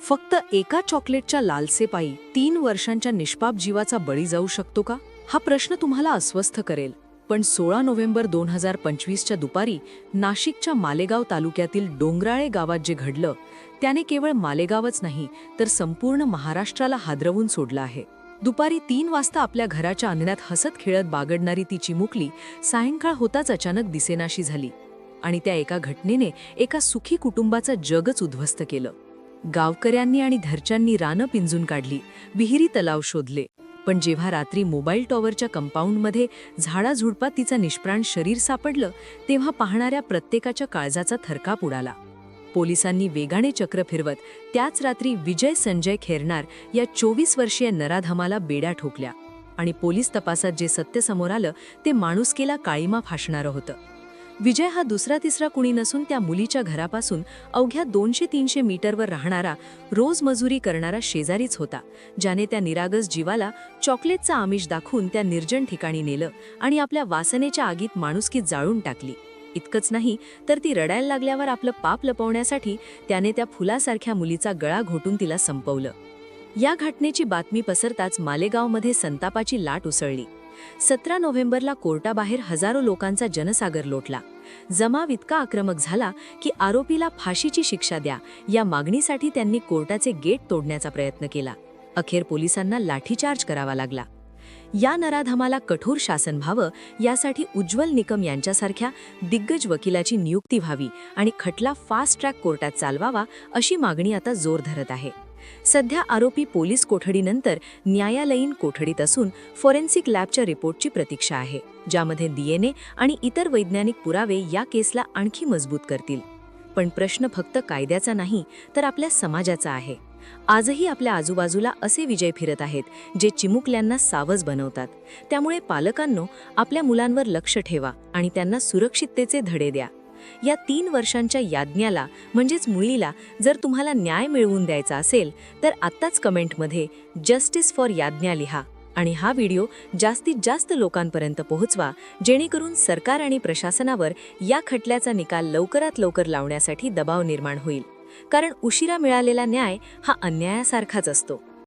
फक्त एका चॉकलेटच्या लालसेपायी 3 वर्षांच्या निष्पाप जीवाचा बळी जाऊ शकतो का? हा प्रश्न तुम्हाला अस्वस्थ करेल. पण 16 नोव्हेंबर 2025च्या दुपारी नाशिकच्या मालेगाव तालुक्यातील डोंगराळे गावात जे घडलं, त्याने केवळ मालेगावच नाही तर संपूर्ण महाराष्ट्राला हादरवून सोडलं आहे. दुपारी 3 वाजता आपल्या घराच्या अंगणात हसत खेळत बागडणारी ती चिमुकली सायंकाळ होताच अचानक दिसेनाशी झाली. आणि त्या एका घटनेने एका सुखी कुटुंबाचं जगच उद्ध्वस्त केलं. गावकऱ्यांनी आणि घरच्यांनी रानं पिंजून काढली, विहिरी तलाव शोधले. पण जेव्हा रात्री मोबाईल टॉवरच्या कंपाऊंडमध्ये झाडाझुडपात तिचं निष्प्राण शरीर सापडलं, तेव्हा पाहणाऱ्या प्रत्येकाच्या काळजाचा थरकाप उडाला. पोलिसांनी वेगाने चक्र फिरवत त्याच रात्री विजय संजय खेरनार या 24 वर्षीय नराधमाला बेड्या ठोकल्या. आणि पोलीस तपासात जे सत्य समोर आलं ते माणुसकीला काळीमा फासणारं होतं. विजय हा दुसरा तिसरा कुणी नसून त्या मुलीच्या घरापासून अवघ्या 200-300 मीटरवर राहणारा, रोज मजुरी करणारा शेजारीच होता, ज्याने त्या निरागस जीवाला चॉकलेटचा आमिष दाखवून त्या निर्जन ठिकाणी नेलं आणि आपल्या वासनेच्या आगीत माणुसकी जाळून टाकली. इतकंच नाही तर ती रडायला लागल्यावर आपलं पाप लपवण्यासाठी त्याने त्या फुलासारख्या मुलीचा गळा घोटून तिला संपवलं. या घटनेची बातमी पसरताच मालेगावमध्ये संतापाची लाट उसळली. 17 नोव्हेंबरला कोर्टाबाहेर हजारो लोकांचा जनसागर लोटला. जमाव इतका आक्रमक झाला की आरोपीला फाशीची शिक्षा द्या या मागणीसाठी त्यांनी कोर्टाचे गेट तोडण्याचा प्रयत्न केला. अखेर पोलिसांना लाठीचार्ज करावा लागला. या नराधमाला कठोर शासन व्हावं यासाठी उज्ज्वल निकम यांच्यासारख्या दिग्गज वकिलाची नियुक्ती व्हावी आणि खटला फास्ट ट्रॅक कोर्टात चालवावा अशी मागणी आता जोर धरत आहे. सध्या आरोपी पोलीस कोठडीनंतर न्यायालयीन कोठडीत असून फॉरेन्सिक लॅबच्या रिपोर्टची प्रतीक्षा आहे, ज्यामध्ये DNA आणि इतर वैज्ञानिक पुरावे या केसला आणखी मजबूत करतील. पण प्रश्न फक्त कायद्याचा नाही तर आपल्या समाजाचा आहे. आजही आपल्या आजूबाजूला असे विजय फिरत आहेत जे चिमुकल्यांना सावज बनवतात. त्यामुळे पालकांनो, आपल्या मुलांवर लक्ष ठेवा आणि त्यांना सुरक्षिततेचे धडे द्या. या 3 वर्षांच्या याज्ञाला म्हणजेच मुलीला जर तुम्हाला न्याय मिळवून द्यायचा असेल तर आत्ताच कमेंटमध्ये जस्टिस फॉर याज्ञा लिहा आणि हा व्हिडिओ जास्तीत जास्त लोकांपर्यंत पोहोचवा, जेणेकरून सरकार आणि प्रशासनावर या खटल्याचा निकाल लवकरात लवकर लावण्यासाठी दबाव निर्माण होईल. कारण उशिरा मिळालेला न्याय हा अन्यायासारखाच असतो.